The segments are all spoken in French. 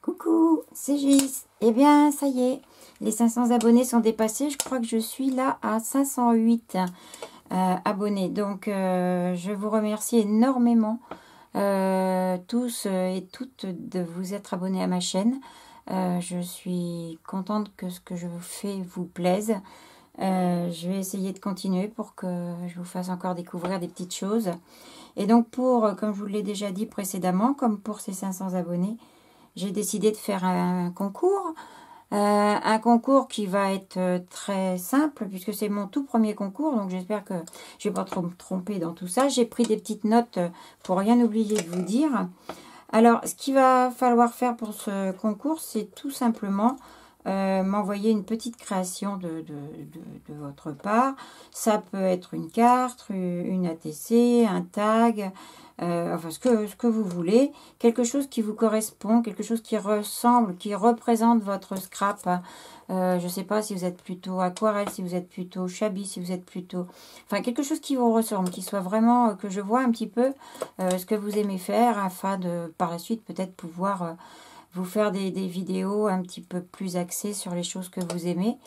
Coucou, c'est Gis. Eh bien, ça y est, les 500 abonnés sont dépassés. Je crois que je suis là à 508 abonnés. Donc, je vous remercie énormément tous et toutes de vous être abonnés à ma chaîne. Je suis contente que ce que je fais vous plaise. Je vais essayer de continuer pour que je vous fasse encore découvrir des petites choses. Et donc, comme je vous l'ai déjà dit précédemment, comme pour ces 500 abonnés, j'ai décidé de faire un concours. Un concours qui va être très simple puisque c'est mon tout premier concours. Donc j'espère que je ne vais pas trop me tromper dans tout ça. J'ai pris des petites notes pour rien oublier de vous dire. Alors ce qu'il va falloir faire pour ce concours, c'est tout simplement m'envoyer une petite création de votre part. Ça peut être une carte, une ATC, un tag, enfin ce que vous voulez, quelque chose qui vous correspond, quelque chose qui ressemble, qui représente votre scrap. Je ne sais pas si vous êtes plutôt aquarelle, si vous êtes plutôt chablis, si vous êtes plutôt... Enfin, quelque chose qui vous ressemble, qui soit vraiment... que je vois un petit peu ce que vous aimez faire, afin de, par la suite, peut-être pouvoir vous faire des vidéos un petit peu plus axées sur les choses que vous aimez.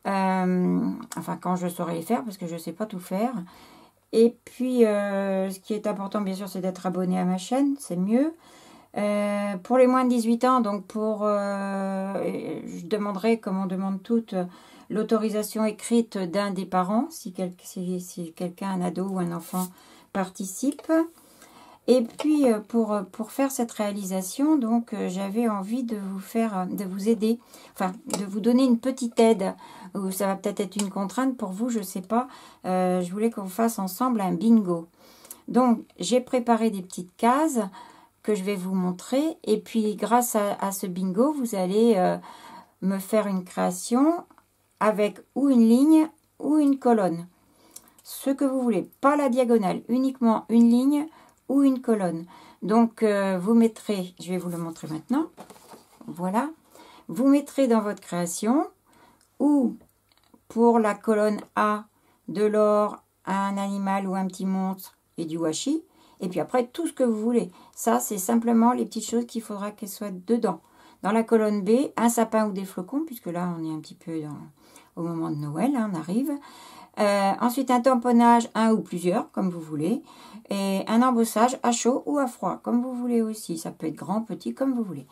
Enfin, quand je saurai les faire, parce que je ne sais pas tout faire. Et puis, ce qui est important, bien sûr, c'est d'être abonné à ma chaîne, c'est mieux. Pour les moins de 18 ans, donc je demanderai, comme on demande toutes, l'autorisation écrite d'un des parents, si quelqu'un, un ado ou un enfant, participe. Et puis, pour faire cette réalisation, donc j'avais envie de vous aider, enfin, de vous donner une petite aide, ou ça va peut-être être une contrainte pour vous, je ne sais pas. Je voulais qu'on fasse ensemble un bingo. Donc, j'ai préparé des petites cases que je vais vous montrer. Et puis, grâce à ce bingo, vous allez me faire une création avec ou une ligne ou une colonne. Ce que vous voulez, pas la diagonale, uniquement une ligne ou une colonne. Donc, vous mettrez, je vais vous le montrer maintenant, voilà, vous mettrez dans votre création, ou pour la colonne A, de l'or, un animal ou un petit monstre et du washi, et puis après, tout ce que vous voulez. Ça, c'est simplement les petites choses qu'il faudra qu'elles soient dedans. Dans la colonne B, un sapin ou des flocons, puisque là, on est un petit peu au moment de Noël, hein, on arrive. Ensuite, un tamponnage, un ou plusieurs, comme vous voulez. Et un embossage à chaud ou à froid, comme vous voulez aussi. Ça peut être grand, petit, comme vous voulez.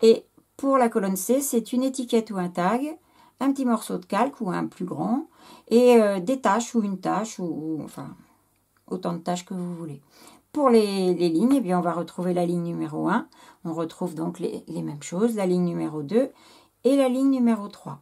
Et pour la colonne C, c'est une étiquette ou un tag, un petit morceau de calque ou un plus grand, et des taches ou une tache, ou enfin, autant de taches que vous voulez. Pour les lignes, eh bien, on va retrouver la ligne numéro 1. On retrouve donc les mêmes choses, la ligne numéro 2 et la ligne numéro 3.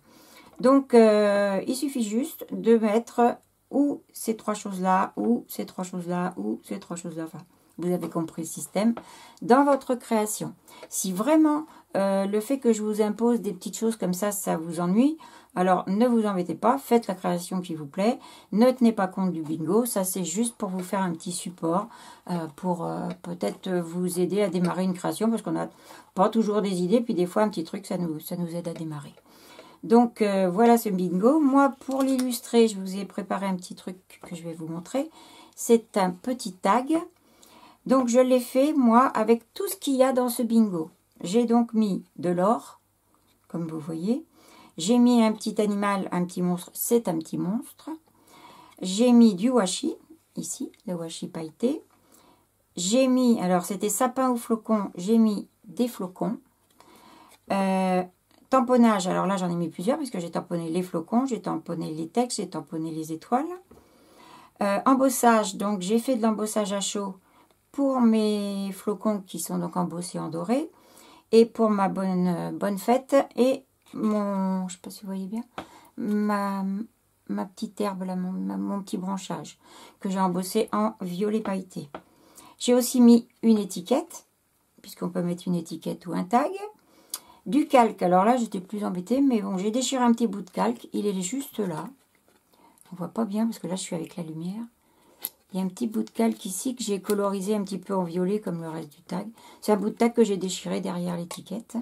Donc, il suffit juste de mettre ou ces trois choses-là, ou ces trois choses-là, ou ces trois choses-là. Enfin, vous avez compris le système dans votre création. Si vraiment le fait que je vous impose des petites choses comme ça vous ennuie, alors ne vous embêtez pas, faites la création qui vous plaît. Ne tenez pas compte du bingo, ça c'est juste pour vous faire un petit support, pour peut-être vous aider à démarrer une création, parce qu'on n'a pas toujours des idées, puis des fois un petit truc, ça nous aide à démarrer. Donc, voilà ce bingo. Moi, pour l'illustrer, je vous ai préparé un petit truc que je vais vous montrer. C'est un petit tag. Donc, je l'ai fait, moi, avec tout ce qu'il y a dans ce bingo. J'ai donc mis de l'or, comme vous voyez. J'ai mis un petit animal, un petit monstre, c'est un petit monstre. J'ai mis du washi, ici, le washi pailleté. J'ai mis, alors c'était sapin ou flocon, j'ai mis des flocons. Tamponnage, alors là j'en ai mis plusieurs puisque j'ai tamponné les flocons, j'ai tamponné les textes, j'ai tamponné les étoiles. Embossage, donc j'ai fait de l'embossage à chaud pour mes flocons qui sont donc embossés en doré. Et pour ma bonne fête et mon, je ne sais pas si vous voyez bien, ma petite herbe, là, mon petit branchage que j'ai embossé en violet pailleté. J'ai aussi mis une étiquette, puisqu'on peut mettre une étiquette ou un tag. Du calque, alors là j'étais plus embêtée, mais bon, j'ai déchiré un petit bout de calque, il est juste là. On voit pas bien parce que là je suis avec la lumière. Il y a un petit bout de calque ici que j'ai colorisé un petit peu en violet comme le reste du tag. C'est un bout de tag que j'ai déchiré derrière l'étiquette.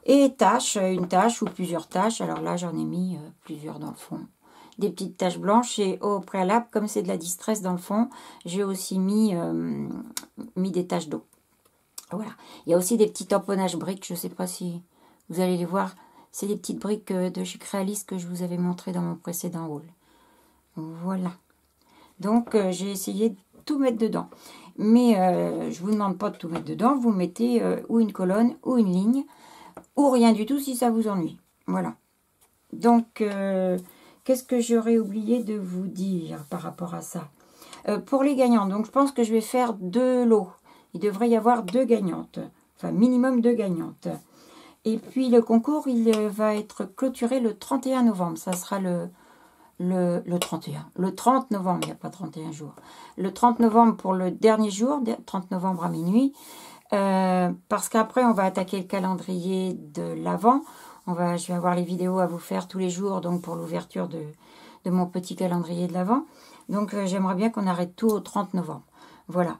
Et tache, une tache ou plusieurs taches, alors là j'en ai mis plusieurs dans le fond. Des petites taches blanches et au préalable, comme c'est de la distress dans le fond, j'ai aussi mis des taches d'eau. Voilà. Il y a aussi des petits tamponnages briques. Je ne sais pas si vous allez les voir. C'est des petites briques de chez Créaliste que je vous avais montré dans mon précédent haul. Voilà. Donc, j'ai essayé de tout mettre dedans. Mais je ne vous demande pas de tout mettre dedans. Vous mettez ou une colonne ou une ligne. Ou rien du tout si ça vous ennuie. Voilà. Donc, qu'est-ce que j'aurais oublié de vous dire par rapport à ça? Pour les gagnants, donc je pense que je vais faire 2 lots. Il devrait y avoir 2 gagnantes. Enfin, minimum 2 gagnantes. Et puis, le concours, il va être clôturé le 31 novembre. Ça sera le 31. Le 30 novembre, il n'y a pas 31 jours. Le 30 novembre pour le dernier jour, 30 novembre à minuit. Parce qu'après, on va attaquer le calendrier de l'Avent. Je vais avoir les vidéos à vous faire tous les jours, donc pour l'ouverture de mon petit calendrier de l'Avent. Donc, j'aimerais bien qu'on arrête tout au 30 novembre. Voilà.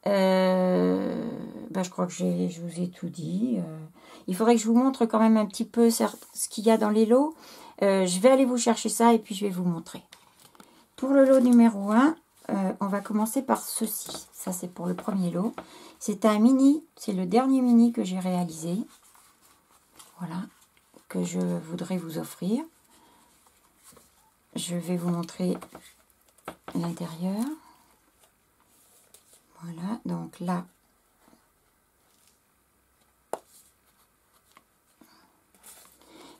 Je crois que je vous ai tout dit. Il faudrait que je vous montre quand même un petit peu ce qu'il y a dans les lots. Je vais aller vous chercher ça et puis je vais vous montrer. Pour le lot numéro 1, on va commencer par ceci. Ça, c'est pour le premier lot. C'est un mini. C'est le dernier mini que j'ai réalisé. Voilà. Que je voudrais vous offrir. Je vais vous montrer l'intérieur. Voilà, donc là,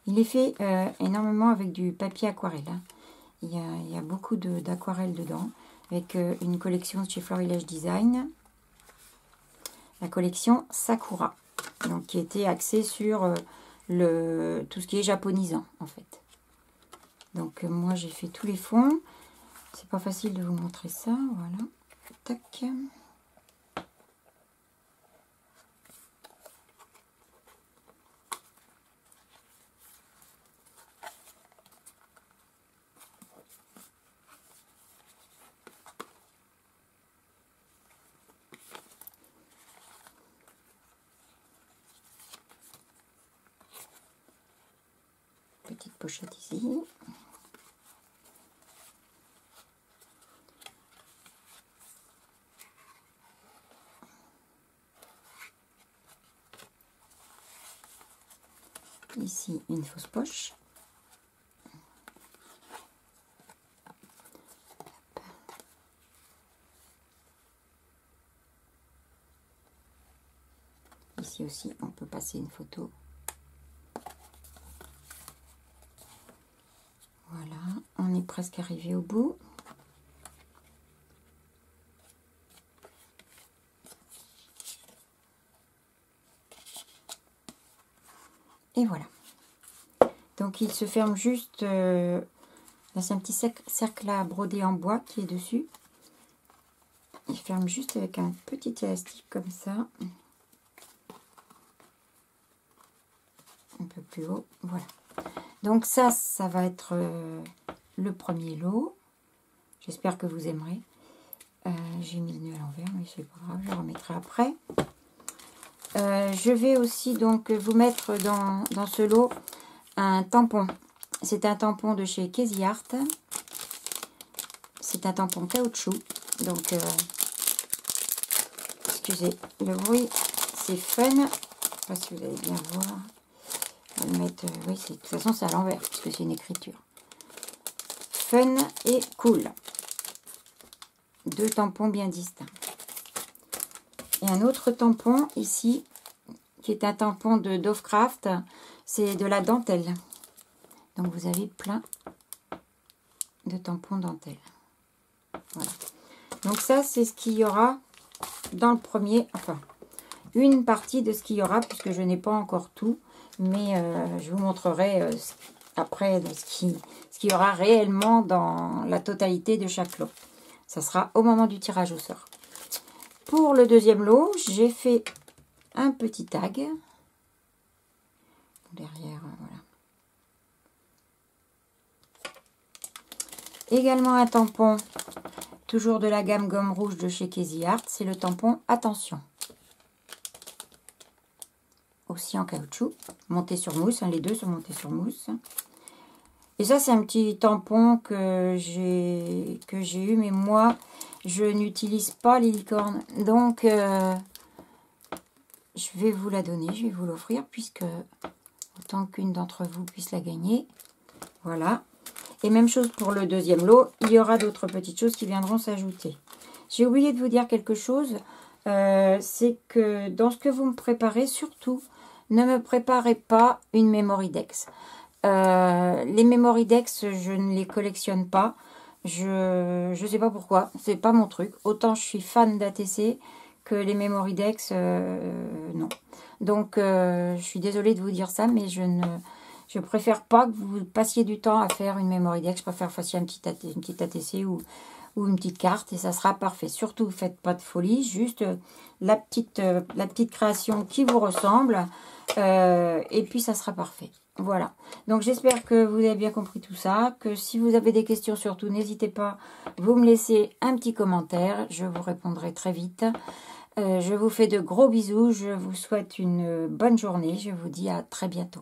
il est fait énormément avec du papier aquarelle. Hein. Il y a beaucoup d'aquarelle dedans, avec une collection de chez Florilège Design, la collection Sakura, donc qui était axée sur tout ce qui est japonisant en fait. Donc moi j'ai fait tous les fonds. C'est pas facile de vous montrer ça, voilà. Tac. Petite pochette ici. Ici, une fausse poche. Ici aussi, on peut passer une photo. Voilà, on est presque arrivé au bout. Et voilà. Donc il se ferme juste, là c'est un petit cercle à broder en bois qui est dessus. Il ferme juste avec un petit élastique comme ça. Un peu plus haut, voilà. Donc ça va être le premier lot. J'espère que vous aimerez. J'ai mis le nœud à l'envers, mais c'est pas grave, je le remettrai après. Je vais aussi donc vous mettre dans ce lot un tampon. C'est un tampon de chez Casey Art. C'est un tampon caoutchouc. Donc, excusez le bruit, c'est fun. Je ne sais pas si vous allez bien voir. On va le mettre, oui, de toute façon c'est à l'envers, puisque c'est une écriture. Fun et cool. 2 tampons bien distincts. Et un autre tampon ici, qui est un tampon de Dovecraft, c'est de la dentelle. Donc vous avez plein de tampons dentelle. Voilà. Donc ça, c'est ce qu'il y aura dans le premier, enfin, une partie de ce qu'il y aura, puisque je n'ai pas encore tout, mais je vous montrerai après ce qu'il y aura réellement dans la totalité de chaque lot. Ça sera au moment du tirage au sort. Pour le deuxième lot, j'ai fait un petit tag. Derrière, voilà. Également un tampon, toujours de la gamme gomme rouge de chez Casey Art. C'est le tampon Attention. Aussi en caoutchouc, monté sur mousse. Hein, les deux sont montés sur mousse. Et ça, c'est un petit tampon que j'ai eu, mais moi, je n'utilise pas les licornes. Donc, je vais vous la donner, je vais vous l'offrir, puisque autant qu'une d'entre vous puisse la gagner. Voilà. Et même chose pour le deuxième lot, il y aura d'autres petites choses qui viendront s'ajouter. J'ai oublié de vous dire quelque chose, c'est que dans ce que vous me préparez, surtout, ne me préparez pas une Memory Dex. Les Memory Dex, je ne les collectionne pas. Je sais pas pourquoi, c'est pas mon truc. Autant je suis fan d'ATC que les Memory Dex, non. Donc, je suis désolée de vous dire ça, mais je préfère pas que vous passiez du temps à faire une Memory Dex. Je préfère que vous fassiez une petite ATC ou une petite carte et ça sera parfait. Surtout, faites pas de folie, juste la petite création qui vous ressemble et puis ça sera parfait. Voilà, donc j'espère que vous avez bien compris tout ça, que si vous avez des questions surtout, n'hésitez pas, vous me laissez un petit commentaire, je vous répondrai très vite. Je vous fais de gros bisous, je vous souhaite une bonne journée, je vous dis à très bientôt.